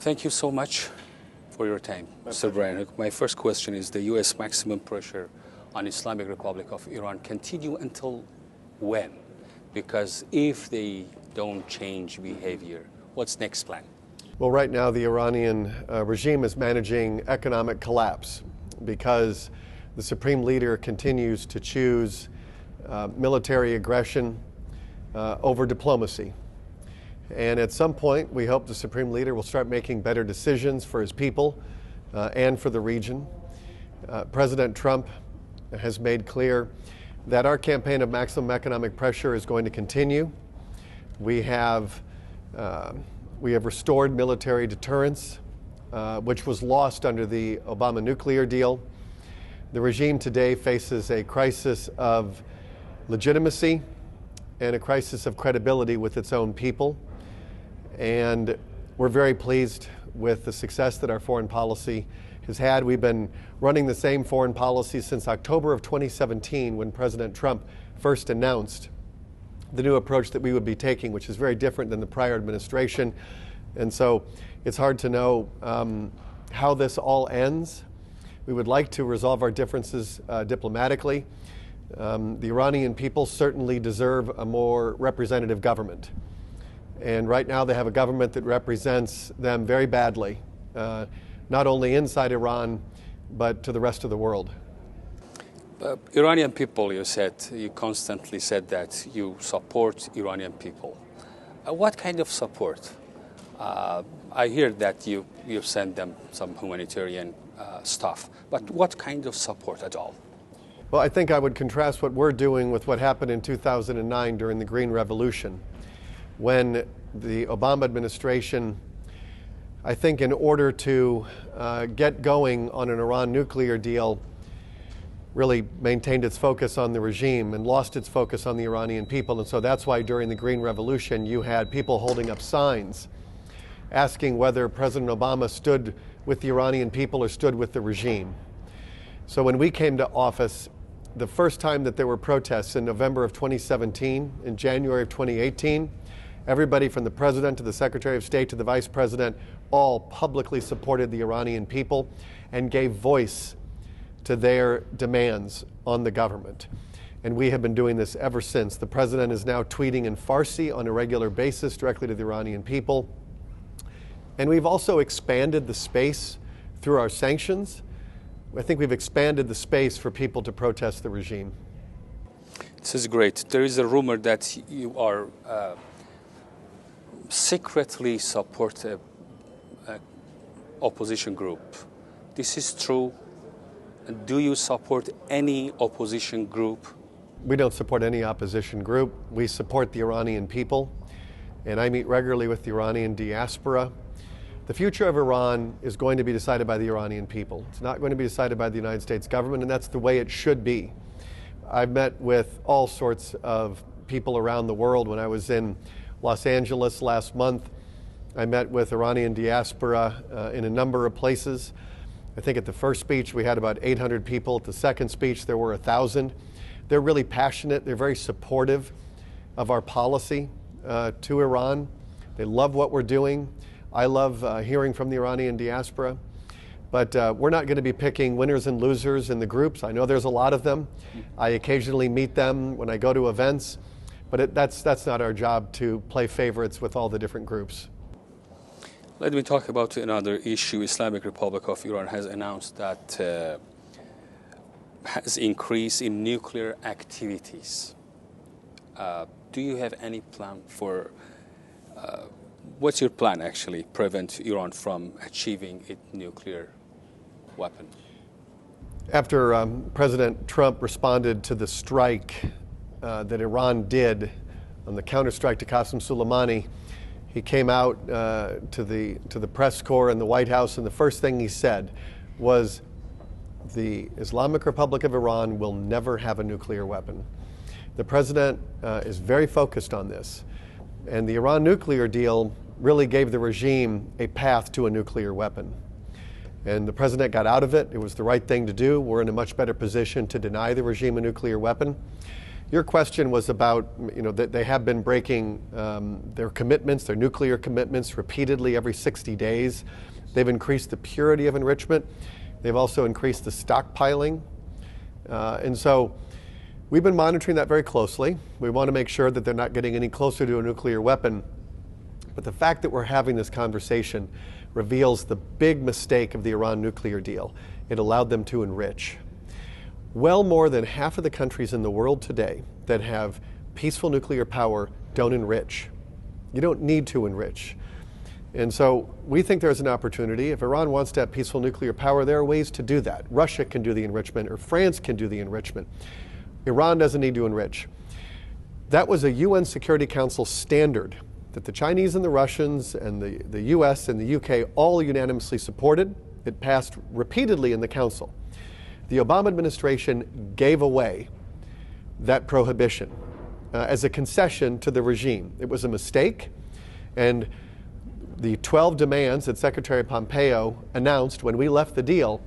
Thank you so much for your time, Mr. Brian. My first question is the U.S. maximum pressure on Islamic Republic of Iran continue until when? Because if they don't change behavior, what's next plan? Well, right now the Iranian regime is managing economic collapse because the supreme leader continues to choose military aggression over diplomacy. And at some point, we hope the supreme leader will start making better decisions for his people and for the region. President Trump has made clear that our campaign of maximum economic pressure is going to continue. We have restored military deterrence, which was lost under the Obama nuclear deal. The regime today faces a crisis of legitimacy and a crisis of credibility with its own people. And we're very pleased with the success that our foreign policy has had. We've been running the same foreign policy since October of 2017 when President Trump first announced the new approach that we would be taking, which is very different than the prior administration. And so it's hard to know how this all ends. We would like to resolve our differences diplomatically. The Iranian people certainly deserve a more representative government. And right now they have a government that represents them very badly, not only inside Iran, but to the rest of the world. Iranian people, you constantly said that you support Iranian people. What kind of support? I hear that you send them some humanitarian stuff, but what kind of support at all? Well, I think I would contrast what we're doing with what happened in 2009 during the Green Revolution, when the Obama administration, I think in order to get going on an Iran nuclear deal, really maintained its focus on the regime and lost its focus on the Iranian people. And so that's why during the Green Revolution you had people holding up signs asking whether President Obama stood with the Iranian people or stood with the regime. So when we came to office, the first time that there were protests in November of 2017, in January of 2018, everybody from the president to the Secretary of State to the Vice President all publicly supported the Iranian people and gave voice to their demands on the government. And we have been doing this ever since. The president is now tweeting in Farsi on a regular basis directly to the Iranian people. And we've also expanded the space through our sanctions. I think we've expanded the space for people to protest the regime. This is great. There is a rumor that you are secretly support a opposition group. This is true? Do you support any opposition group? We don't support any opposition group. We support the Iranian people, and I meet regularly with the Iranian diaspora. The future of Iran is going to be decided by the Iranian people. It's not going to be decided by the United States government, and that's the way it should be. I've met with all sorts of people around the world. When I was in Los Angeles last month, I met with Iranian diaspora in a number of places. I think at the first speech we had about 800 people. At the second speech there were 1,000. They're really passionate. They're very supportive of our policy to Iran. They love what we're doing. I love hearing from the Iranian diaspora. But we're not going to be picking winners and losers in the groups. I know there's a lot of them. I occasionally meet them when I go to events. But that's not our job to play favorites with all the different groups. Let me talk about another issue. Islamic Republic of Iran has announced that has increase in nuclear activities. Do you have any plan for, what's your plan actually, prevent Iran from achieving its nuclear weapon? After President Trump responded to the strike that Iran did on the counterstrike to Qasem Soleimani, he came out to the press corps in the White House, and the first thing he said was, the Islamic Republic of Iran will never have a nuclear weapon. The president is very focused on this, and the Iran nuclear deal really gave the regime a path to a nuclear weapon. And the president got out of it. It was the right thing to do. We're in a much better position to deny the regime a nuclear weapon. Your question was about, that they have been breaking their commitments, their nuclear commitments, repeatedly every 60 days. They've increased the purity of enrichment. They've also increased the stockpiling. And so we've been monitoring that very closely. We want to make sure that they're not getting any closer to a nuclear weapon. But the fact that we're having this conversation reveals the big mistake of the Iran nuclear deal. It allowed them to enrich. Well more than half of the countries in the world today that have peaceful nuclear power don't enrich. You don't need to enrich. And so we think there's an opportunity. If Iran wants to have peaceful nuclear power, there are ways to do that. Russia can do the enrichment, or France can do the enrichment. Iran doesn't need to enrich. That was a UN Security Council standard that the Chinese and the Russians and the US and the UK all unanimously supported. It passed repeatedly in the Council. The Obama administration gave away that prohibition as a concession to the regime. It was a mistake, and the 12 demands that Secretary Pompeo announced when we left the deal,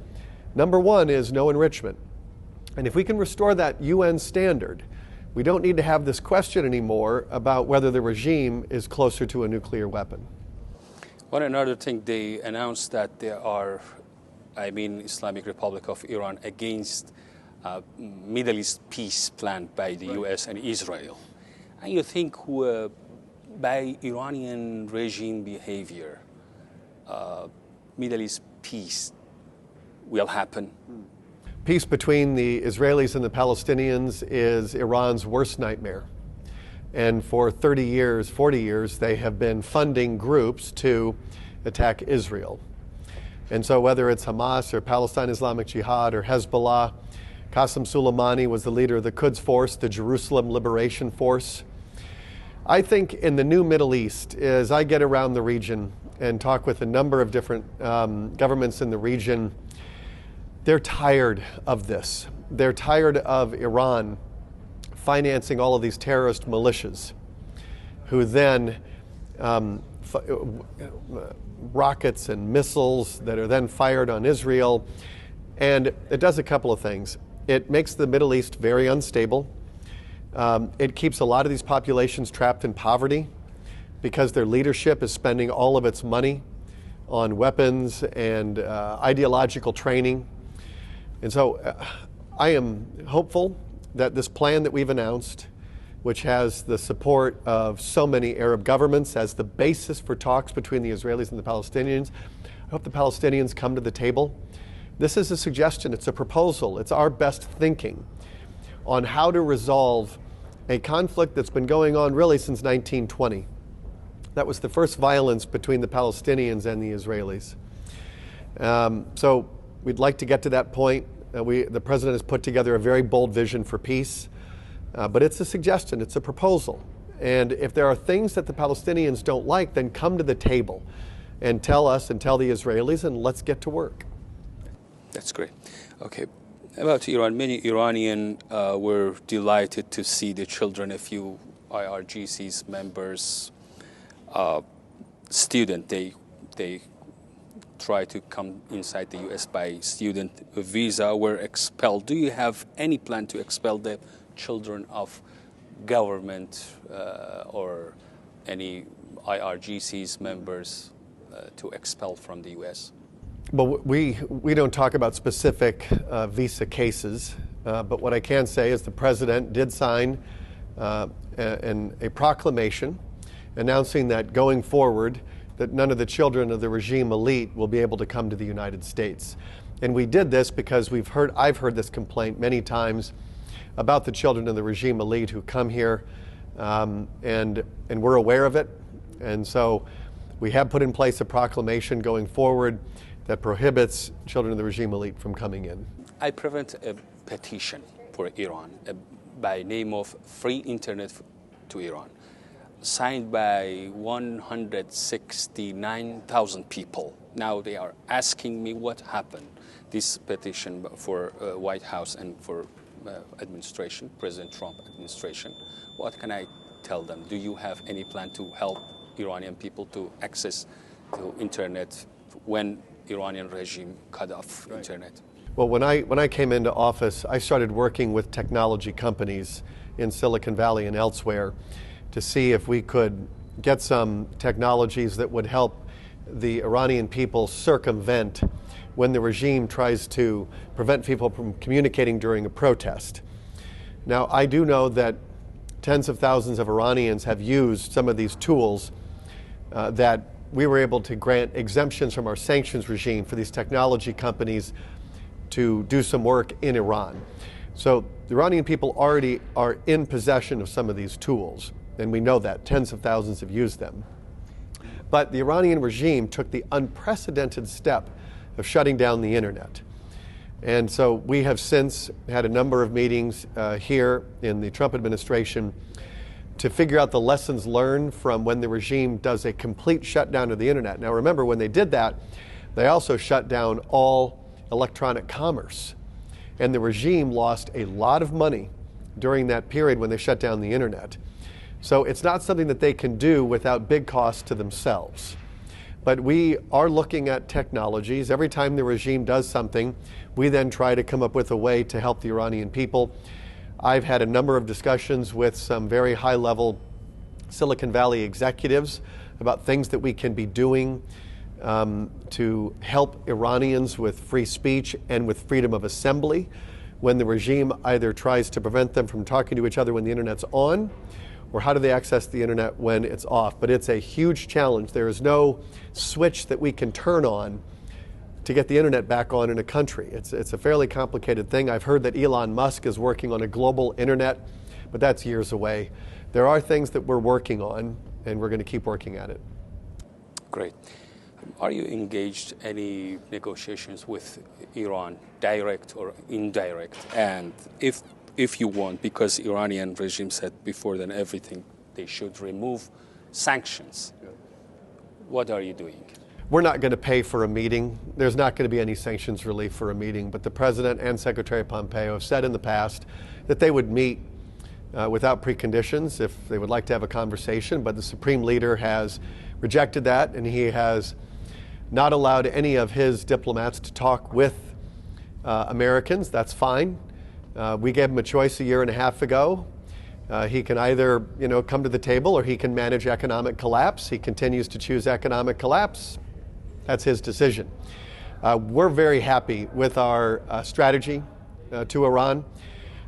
number one is no enrichment. And if we can restore that UN standard, we don't need to have this question anymore about whether the regime is closer to a nuclear weapon. One another thing, they announced that there are, Islamic Republic of Iran against Middle East peace plan by the US and Israel. And you think by Iranian regime behavior, Middle East peace will happen? Peace between the Israelis and the Palestinians is Iran's worst nightmare. And for 30 years, 40 years, they have been funding groups to attack Israel. And so whether it's Hamas or Palestine Islamic Jihad or Hezbollah, Qasem Soleimani was the leader of the Quds Force, the Jerusalem Liberation Force. I think in the new Middle East, as I get around the region and talk with a number of different governments in the region, they're tired of this. They're tired of Iran financing all of these terrorist militias who then rockets and missiles that are then fired on Israel. And it does a couple of things. It makes the Middle East very unstable. It keeps a lot of these populations trapped in poverty because their leadership is spending all of its money on weapons and ideological training. And so I am hopeful that this plan that we've announced, which has the support of so many Arab governments as the basis for talks between the Israelis and the Palestinians, I hope the Palestinians come to the table. This is a suggestion, it's a proposal, it's our best thinking on how to resolve a conflict that's been going on really since 1920. That was the first violence between the Palestinians and the Israelis. So we'd like to get to that point. The president has put together a very bold vision for peace, but it's a suggestion, it's a proposal. And if there are things that the Palestinians don't like, then come to the table and tell us and tell the Israelis, and let's get to work. That's great. Okay. About Iran, many Iranians were delighted to see the children, a few IRGC's members, student, they try to come inside the U.S. by student visa, were expelled. Do you have any plan to expel the children of government or any IRGC's members to expel from the U.S.? Well, we don't talk about specific visa cases, but what I can say is the president did sign a proclamation announcing that going forward, that none of the children of the regime elite will be able to come to the United States. And we did this because I've heard this complaint many times about the children of the regime elite who come here, and we're aware of it. And so we have put in place a proclamation going forward that prohibits children of the regime elite from coming in. I present a petition for Iran by name of Free Internet to Iran, signed by 169,000 people. Now they are asking me what happened. This petition for White House and for administration, President Trump administration. What can I tell them? Do you have any plan to help Iranian people to access to internet when Iranian regime cut off internet? Well, when I came into office, I started working with technology companies in Silicon Valley and elsewhere to see if we could get some technologies that would help the Iranian people circumvent when the regime tries to prevent people from communicating during a protest. Now, I do know that tens of thousands of Iranians have used some of these tools that we were able to grant exemptions from our sanctions regime for these technology companies to do some work in Iran. So the Iranian people already are in possession of some of these tools, and we know that tens of thousands have used them. But the Iranian regime took the unprecedented step of shutting down the internet. And so we have since had a number of meetings here in the Trump administration to figure out the lessons learned from when the regime does a complete shutdown of the internet. Now remember, when they did that, they also shut down all electronic commerce. And the regime lost a lot of money during that period when they shut down the internet. So it's not something that they can do without big costs to themselves. But we are looking at technologies. Every time the regime does something, we then try to come up with a way to help the Iranian people. I've had a number of discussions with some very high-level Silicon Valley executives about things that we can be doing to help Iranians with free speech and with freedom of assembly when the regime either tries to prevent them from talking to each other when the internet's on, or how do they access the internet when it's off. But it's a huge challenge. There is no switch that we can turn on to get the internet back on in a country. It's a fairly complicated thing. I've heard that Elon Musk is working on a global internet, but that's years away. There are things that we're working on, and we're going to keep working at it. Great. Are you engaged any negotiations with Iran, direct or indirect? And if you want, because Iranian regime said before than everything, they should remove sanctions. What are you doing? We're not going to pay for a meeting. There's not going to be any sanctions relief for a meeting, but the President and Secretary Pompeo have said in the past that they would meet without preconditions if they would like to have a conversation, but the Supreme Leader has rejected that, and he has not allowed any of his diplomats to talk with Americans. That's fine. We gave him a choice a year and a half ago. He can either, come to the table, or he can manage economic collapse. He continues to choose economic collapse. That's his decision. We're very happy with our strategy to Iran.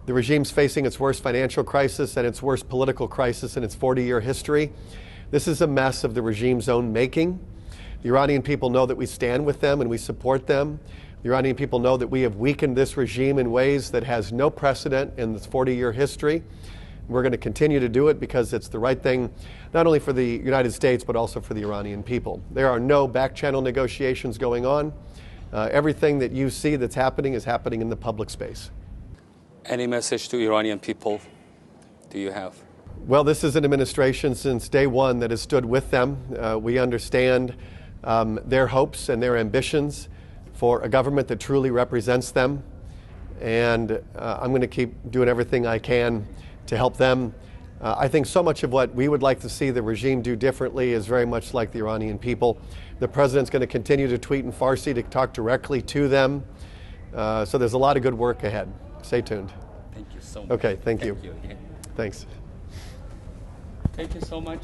The regime's facing its worst financial crisis and its worst political crisis in its 40-year history. This is a mess of the regime's own making. The Iranian people know that we stand with them and we support them. The Iranian people know that we have weakened this regime in ways that has no precedent in this 40-year history. We're going to continue to do it because it's the right thing, not only for the United States, but also for the Iranian people. There are no back-channel negotiations going on. Everything that you see that's happening is happening in the public space. Any message to Iranian people do you have? Well, this is an administration since day one that has stood with them. We understand their hopes and their ambitions for a government that truly represents them. And I'm going to keep doing everything I can to help them. I think so much of what we would like to see the regime do differently is very much like the Iranian people. The president's going to continue to tweet in Farsi to talk directly to them. So there's a lot of good work ahead. Stay tuned. Thank you so much. Okay, thank you. Thank you again. Thanks. Thank you so much.